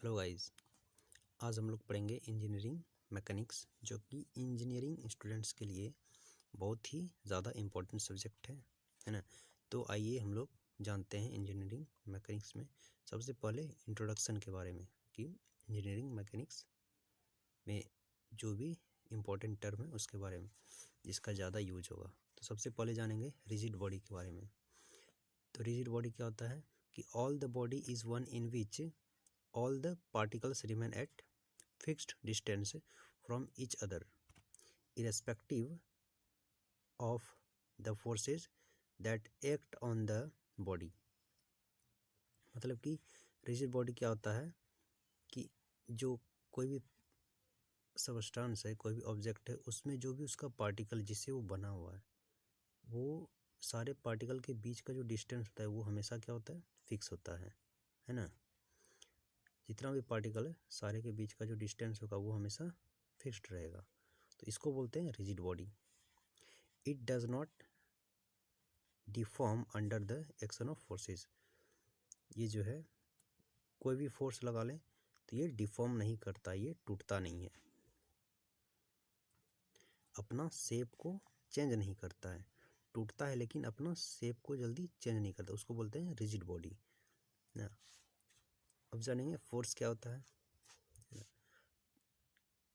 Hello guys, आज हम लोग पढ़ेंगे इंजीनियरिंग मैकेनिक्स, जो कि इंजीनियरिंग स्टूडेंट्स के लिए बहुत ही ज़्यादा इम्पोर्टेंट सब्जेक्ट है ना। तो आइए हम लोग जानते हैं इंजीनियरिंग मैकेनिक्स में सबसे पहले इंट्रोडक्शन के बारे में कि इंजीनियरिंग मैकेनिक्स में जो भी इम्पोर्टेंट टर्म है उसके बारे में जिसका ज़्यादा यूज होगा। तो सबसे पहले जानेंगे रिजिड बॉडी के बारे में। तो रिजिड बॉडी क्या होता है कि all the body is one in which all the particles remain at fixed distance from each other irrespective of the forces that act on the body। मतलब कि रिजिड बॉडी क्या होता है कि जो कोई भी सबस्टेंस है, कोई भी ऑब्जेक्ट है, उसमें जो भी उसका पार्टिकल जिससे वो बना हुआ है, वो सारे पार्टिकल के बीच का जो डिस्टेंस होता है वो हमेशा क्या होता है, फिक्स होता है ना। जितना भी पार्टिकल है सारे के बीच का जो डिस्टेंस होगा वो हमेशा फिक्स्ड रहेगा। तो इसको बोलते हैं rigid body. It does not deform under the action of forces. ये जो है कोई भी फोर्स लगा लें तो ये डिफॉर्म नहीं करता, ये टूटता नहीं है, अपना शेप को चेंज नहीं करता है। टूटता है लेकिन अपना शेप को जल्दी चेंज नहीं करता, उसको बोलते हैं रिजिड बॉडी ना। अब जानेंगे फोर्स क्या होता है।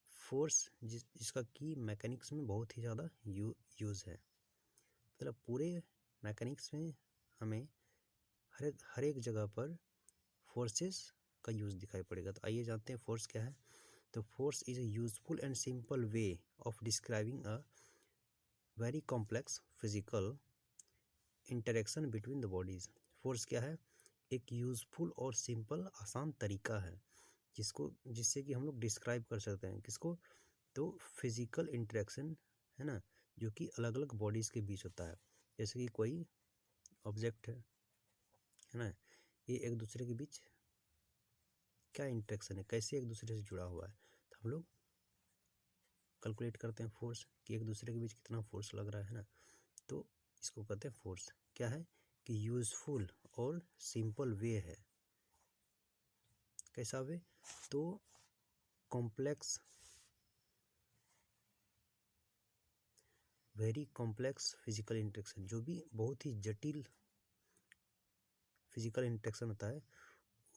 फोर्स जिसका कि मैकेनिक्स में बहुत ही ज़्यादा यूज़ है। मतलब पूरे मैकेनिक्स में हमें हर एक जगह पर फोर्सेस का यूज़ दिखाई पड़ेगा। तो आइए जानते हैं फोर्स क्या है। तो force is a useful and simple way of describing a very complex physical interaction between the bodies. Force क्या है? एक यूजफुल और सिंपल आसान तरीका है जिससे कि हम लोग डिस्क्राइब कर सकते हैं किसको, तो फिजिकल इंटरेक्शन है ना, जो कि अलग अलग बॉडीज़ के बीच होता है। जैसे कि कोई ऑब्जेक्ट है ना, ये एक दूसरे के बीच क्या इंटरेक्शन है, कैसे एक दूसरे से जुड़ा हुआ है। तो हम लोग कैलकुलेट करते हैं फोर्स कि एक दूसरे के बीच कितना फोर्स लग रहा है ना। तो इसको कहते हैं फोर्स। क्या है कि यूज़फुल और सिंपल वे है। कैसा वे? तो complex, very complex physical interaction, जो भी बहुत ही जटिल फिजिकल इंटरेक्शन होता है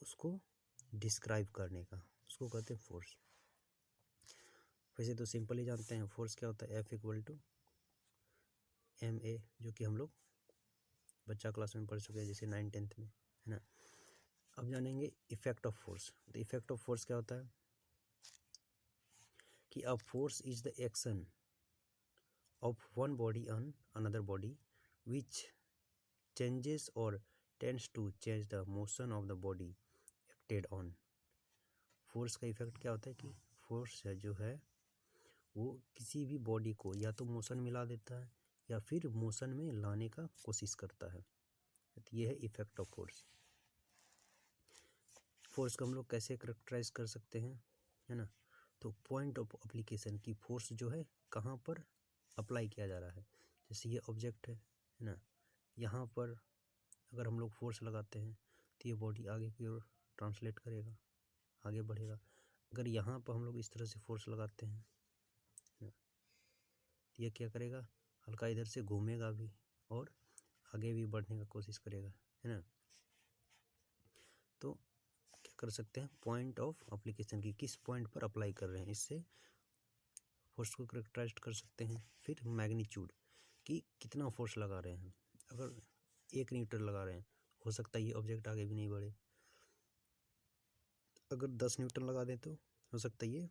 उसको डिस्क्राइब करने का, उसको कहते हैं फोर्स। वैसे तो सिंपल ही जानते हैं फोर्स क्या होता है, F=ma, जो कि हम लोग बच्चा क्लास में पढ़ चुके हैं, जैसे 9th-10th में, है ना। अब जानेंगे इफेक्ट ऑफ फोर्स। तो इफेक्ट ऑफ फोर्स क्या होता है कि a force is the action of one body on another body which changes और tends to change the motion of the body acted on. Force का इफेक्ट क्या होता है कि फोर्स जो है वो किसी भी बॉडी को या तो मोशन में ला देता है या फिर मोशन में लाने का कोशिश करता है। तो ये है इफेक्ट ऑफ फोर्स। फोर्स को हम लोग कैसे करेक्टराइज कर सकते हैं, है ना। तो पॉइंट ऑफ एप्लीकेशन की फोर्स जो है कहाँ पर अप्लाई किया जा रहा है। जैसे ये ऑब्जेक्ट है ना, यहाँ पर अगर हम लोग फोर्स लगाते हैं तो ये बॉडी आगे की ओर ट्रांसलेट करेगा, आगे बढ़ेगा। अगर यहाँ पर हम लोग इस तरह से फोर्स लगाते हैं तो ये क्या करेगा, हल्का इधर से घूमेगा भी और आगे भी बढ़ने का कोशिश करेगा, है ना। तो क्या कर सकते हैं, पॉइंट ऑफ एप्लीकेशन की किस पॉइंट पर अप्लाई कर रहे हैं, इससे फोर्स को करेक्टराइज कर सकते हैं। फिर मैग्नीट्यूड कि कितना फोर्स लगा रहे हैं। अगर 1 न्यूटन लगा रहे हैं, हो सकता है ये ऑब्जेक्ट आगे भी नहीं बढ़े। अगर 10 न्यूटन लगा दें तो हो सकता है ये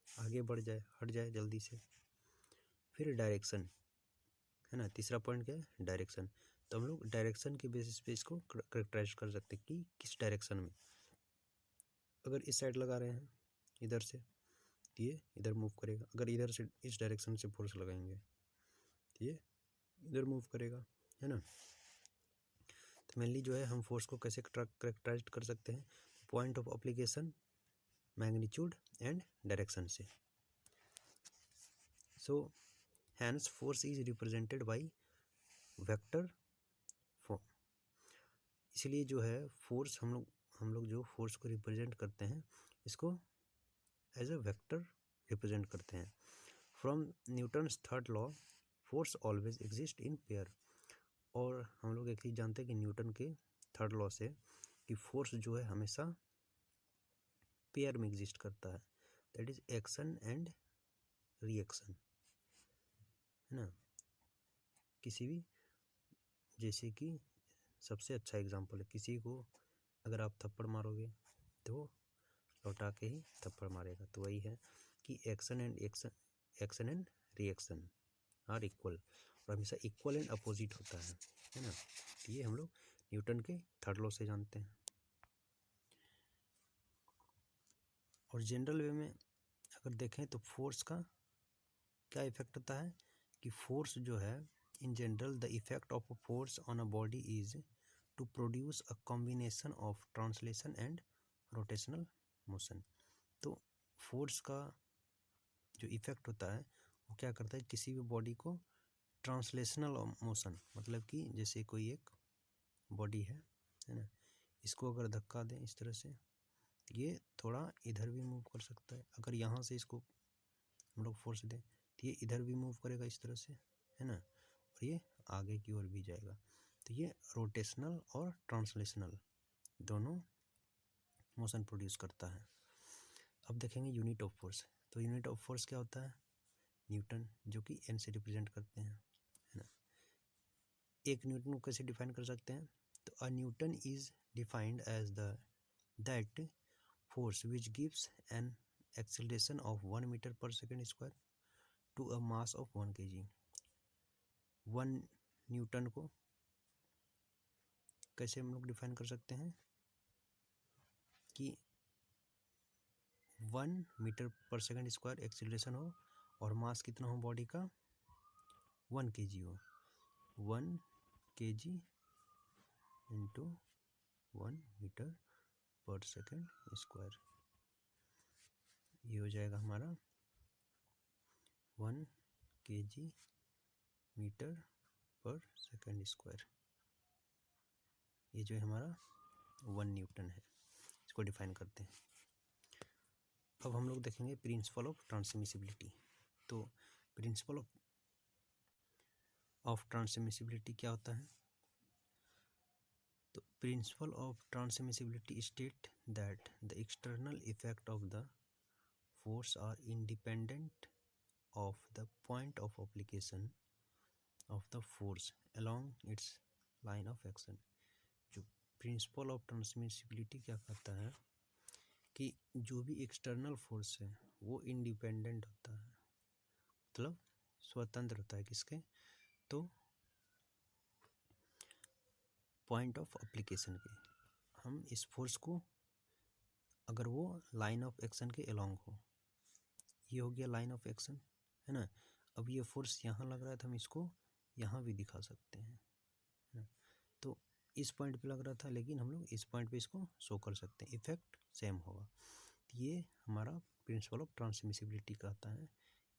आगे बढ़ जाए, हट जाए जल्दी से। फिर डायरेक्शन, है ना, तीसरा पॉइंट क्या है, डायरेक्शन। तो हम लोग डायरेक्शन के बेसिस पे इसको करेक्टराइज कर सकते हैं कि किस डायरेक्शन में। अगर इस साइड लगा रहे हैं इधर से तो ये इधर मूव करेगा। अगर इधर से इस डायरेक्शन से फोर्स लगाएंगे तो ये इधर मूव करेगा, है ना। तो मेनली जो है हम फोर्स को कैसे करेक्टराइज कर सकते हैं, point of application, magnitude and direction से। So hence force is represented by vector form. इसलिए जो है फोर्स हम लोग हम लोग जो फोर्स को रिप्रेजेंट करते हैं इसको एज अ वेक्टर रिप्रेजेंट करते हैं। From Newton's third law force always exist in pair. और हम लोग एक चीज़ जानते हैं कि न्यूटन के थर्ड लॉ से कि फोर्स जो है हमेशा पेयर में एग्जिस्ट करता है, that is action and reaction, है ना। किसी भी, जैसे कि सबसे अच्छा एग्जांपल है, किसी को अगर आप थप्पड़ मारोगे तो लौटा के ही थप्पड़ मारेगा, तो वही है कि action and reaction are equal, और हमेशा इक्वल एंड अपोजिट होता है ना। ये हम लोग न्यूटन के थर्ड लॉ से जानते हैं। और जनरल वे में अगर देखें तो फोर्स का क्या इफेक्ट होता है कि फोर्स जो है in general the effect of a force on a body is to produce a combination of translation and rotational motion. तो फोर्स का जो इफेक्ट होता है वो क्या करता है, किसी भी बॉडी को ट्रांसलेशनल मोशन, मतलब कि जैसे कोई एक बॉडी है ना, इसको अगर धक्का दें इस तरह से, ये थोड़ा इधर भी मूव कर सकता है। अगर यहाँ से इसको हम लोग फोर्स दें तो ये इधर भी मूव करेगा इस तरह से, है ना, और ये आगे की ओर भी जाएगा। तो ये रोटेशनल और ट्रांसलेशनल दोनों मोशन प्रोड्यूस करता है। अब देखेंगे यूनिट ऑफ फोर्स। तो यूनिट ऑफ फोर्स क्या होता है, न्यूटन, जो कि एन से रिप्रेजेंट करते हैं, है ना। एक न्यूटन को कैसे डिफाइन कर सकते हैं, तो a newton is defined as that force which gives an acceleration of 1 metre पर second square to a mass of 1 kg। 1 newton को कैसे हम लोग डिफाइन कर सकते हैं कि 1 मीटर पर सेकेंड स्क्वायर एक्सेलरेशन हो और मास कितना हो बॉडी का, 1 kg हो। 1 kg इंटू 1 मीटर पर सेकेंड स्क्वायर, ये हो जाएगा हमारा 1 kg मीटर पर सेकेंड स्क्वायर। ये जो है हमारा 1 न्यूटन है, इसको डिफाइन करते हैं। अब हम लोग देखेंगे प्रिंसिपल ऑफ ट्रांसमिसिबिलिटी। तो प्रिंसिपल ऑफ ट्रांसमिसिबिलिटी क्या होता है, तो principle of transmissibility state that the external effect of the force are independent of the point of application of the force along its line of action. जो principle of transmissibility क्या कहता है कि जो भी एक्सटर्नल फोर्स है वो independent होता है, मतलब स्वतंत्र होता है किसके, तो पॉइंट ऑफ एप्लीकेशन के। हम इस फोर्स को अगर वो लाइन ऑफ एक्शन के अलोंग हो, ये हो गया लाइन ऑफ एक्शन, है ना। अब ये फोर्स यहाँ लग रहा है तो हम इसको यहाँ भी दिखा सकते हैं, है ना। तो इस पॉइंट पे लग रहा था लेकिन हम लोग इस पॉइंट पे इसको शो कर सकते हैं, इफेक्ट सेम होगा। ये हमारा प्रिंसिपल ऑफ ट्रांसमिसिबिलिटी कहता है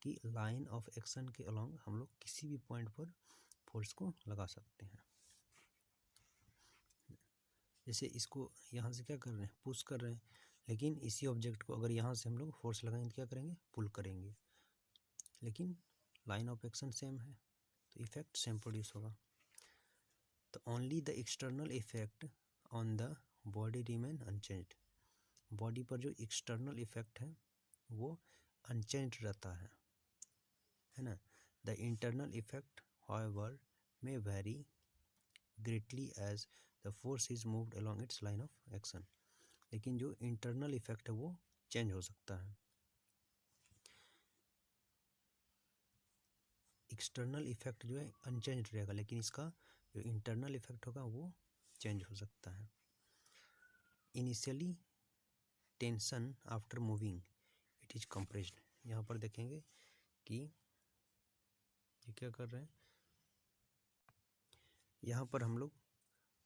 कि लाइन ऑफ एक्शन के अलोंग हम लोग किसी भी पॉइंट पर फोर्स को लगा सकते हैं। जैसे इसको यहाँ से क्या कर रहे हैं, पुश कर रहे हैं, लेकिन इसी ऑब्जेक्ट को अगर यहाँ से हम लोग फोर्स लगाएंगे तो क्या करेंगे, पुल करेंगे, लेकिन लाइन ऑफ एक्शन सेम है तो इफेक्ट सेम प्रोड्यूस होगा। तो only the external effect on the body remain unchanged. Body पर जो एक्सटर्नल इफेक्ट है वो अनचेंज्ड रहता है ना। The internal effect however may vary greatly as the force is moved along its line of action. लेकिन जो इंटरनल इफेक्ट है वो चेंज हो सकता है, एक्सटर्नल इफेक्ट जो है अनचेंज रहेगा, लेकिन इसका जो इंटरनल इफेक्ट होगा वो चेंज हो सकता है। Initially tension after moving it is compressed. यहाँ पर देखेंगे कि ये क्या कर रहे हैं, यहाँ पर हम लोग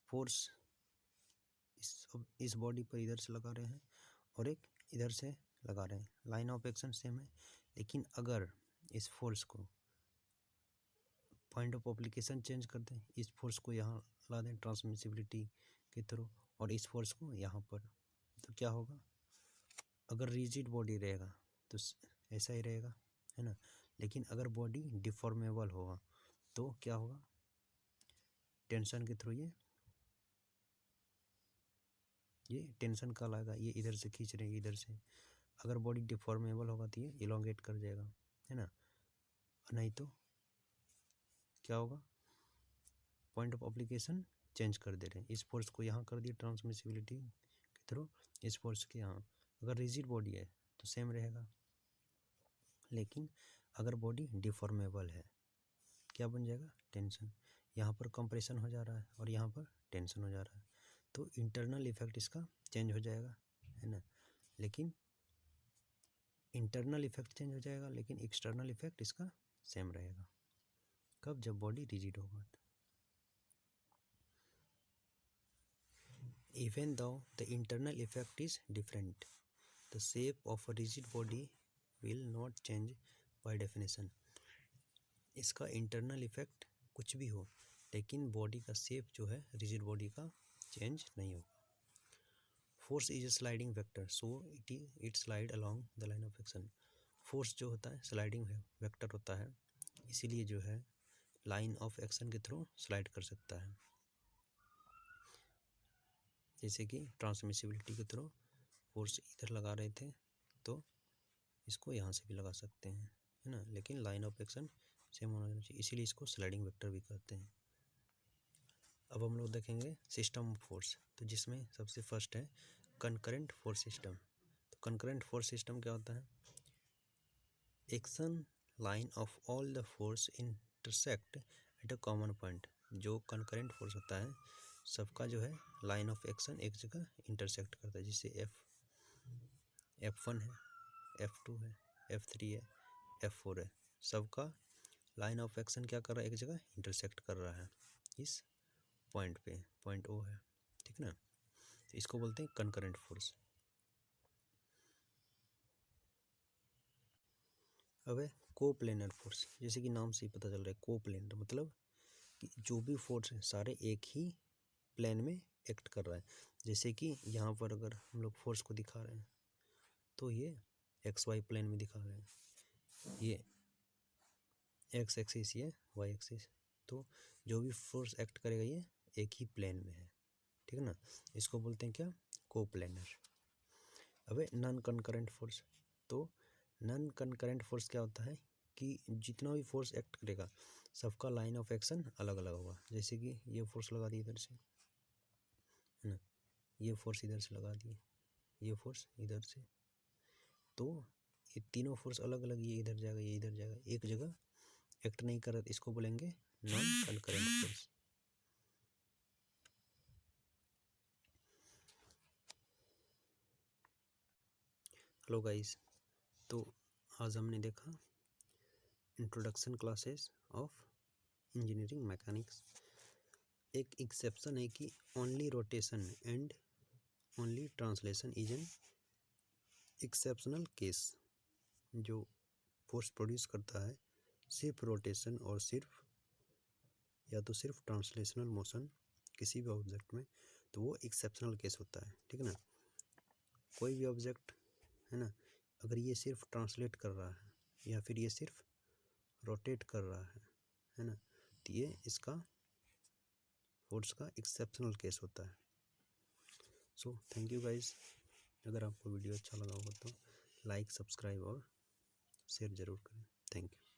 फोर्स इस बॉडी पर इधर से लगा रहे हैं और एक इधर से लगा रहे हैं, लाइन ऑफ एक्शन सेम है, लेकिन अगर इस फोर्स को पॉइंट ऑफ एप्लीकेशन चेंज कर दें, इस फोर्स को यहाँ ला दें ट्रांसमिसिबिलिटी के थ्रू और इस फोर्स को यहाँ पर, तो क्या होगा, अगर रिजिड बॉडी रहेगा तो ऐसा ही रहेगा, है ना। लेकिन अगर बॉडी डिफॉर्मेबल होगा तो क्या होगा, टेंशन के थ्रू ये टेंशन का लाएगा, ये इधर से खींच रहे हैं इधर से। अगर बॉडी डिफॉर्मेबल होगा तो ये इलोंगेट कर जाएगा, है ना। नहीं तो क्या होगा, पॉइंट ऑफ एप्लीकेशन चेंज कर दे रहे हैं। इस फोर्स को यहाँ कर दिए ट्रांसमिसिबिलिटी के थ्रू, इस फोर्स के यहाँ। अगर रिजिड बॉडी है तो सेम रहेगा, लेकिन अगर बॉडी डिफॉर्मेबल है क्या बन जाएगा, टेंशन। यहाँ पर कंप्रेशन हो जा रहा है और यहाँ पर टेंशन हो जा रहा है, तो इंटरनल इफेक्ट इसका चेंज हो जाएगा, है ना। लेकिन इंटरनल इफेक्ट चेंज हो जाएगा, लेकिन एक्सटर्नल इफेक्ट इसका सेम रहेगा। कब, जब बॉडी रिजिड होगा। Even though the internal effect is different, the shape of a rigid body will not change by definition. इसका इंटरनल इफेक्ट कुछ भी हो, लेकिन बॉडी का शेप जो है रिजिड बॉडी का चेंज नहीं होगा। Force is a sliding vector, so it slide along the line of action. Force जो होता है स्लाइडिंग वेक्टर होता है, इसीलिए जो है लाइन ऑफ एक्शन के थ्रू स्लाइड कर सकता है। जैसे कि ट्रांसमिसिबिलिटी के थ्रू फोर्स इधर लगा रहे थे तो इसको यहाँ से भी लगा सकते हैं, है ना। लेकिन लाइन ऑफ एक्शन सेम होना चाहिए, इसीलिए इसको स्लाइडिंग वेक्टर भी कहते हैं। अब हम लोग देखेंगे सिस्टम ऑफ फोर्स, तो जिसमें सबसे फर्स्ट है कंकरेंट फोर्स सिस्टम। तो कंकरेंट फोर्स सिस्टम क्या होता है, action line of all the force intersect at a common point. जो कंकरेंट फोर्स होता है सबका जो है लाइन ऑफ एक्शन एक जगह इंटरसेक्ट करता है, जैसे F1 है, F2 है, F3 है, F4 है, सबका लाइन ऑफ एक्शन क्या कर रहा है, एक जगह इंटरसेक्ट कर रहा है इस पॉइंट पे, पॉइंट O है, ठीक ना। तो इसको बोलते हैं कंकरेंट फोर्स। अब है कोप्लेनर फोर्स, जैसे कि नाम से ही पता चल रहा है कोप्लेनर मतलब कि जो भी फोर्स है सारे एक ही प्लेन में एक्ट कर रहा है। जैसे कि यहाँ पर अगर हम लोग फोर्स को दिखा रहे हैं तो ये XY प्लेन में दिखा रहे हैं, ये X एक्सिस, ये Y एक्सिस, तो जो भी फोर्स एक्ट करेगा ये एक ही प्लेन में है, ठीक है ना। इसको बोलते हैं क्या, कोप्लेनर। अब नॉन कंकरेंट फोर्स, तो नॉन कंकरेंट फोर्स क्या होता है कि जितना भी फोर्स एक्ट करेगा सबका लाइन ऑफ एक्शन अलग अलग होगा। जैसे कि ये फोर्स लगा दी इधर से, है ना, ये फोर्स इधर से लगा दिए, ये फोर्स इधर से, तो ये तीनों फोर्स अलग अलग, ये इधर जाएगा ये इधर जाएगा, एक जगह एक्ट नहीं कर रहा, इसको बोलेंगे non concurrent force. Hello guys, तो आज हमने देखा introduction classes of engineering mechanics. एक एक्सेप्शन है कि only rotation and only translation is an exceptional case. जो फोर्स प्रोड्यूस करता है सिर्फ रोटेशन और सिर्फ या तो सिर्फ ट्रांसलेशनल मोशन किसी भी ऑब्जेक्ट में, तो वो एक्सेप्शनल केस होता है, ठीक है ना। कोई भी ऑब्जेक्ट, है ना, अगर ये सिर्फ ट्रांसलेट कर रहा है या फिर ये सिर्फ रोटेट कर रहा है ना, तो ये इसका फोर्स का एक्सेप्शनल केस होता है। So thank you guys. अगर आपको वीडियो अच्छा लगा हो तो लाइक, सब्सक्राइब और शेयर ज़रूर करें। Thank you.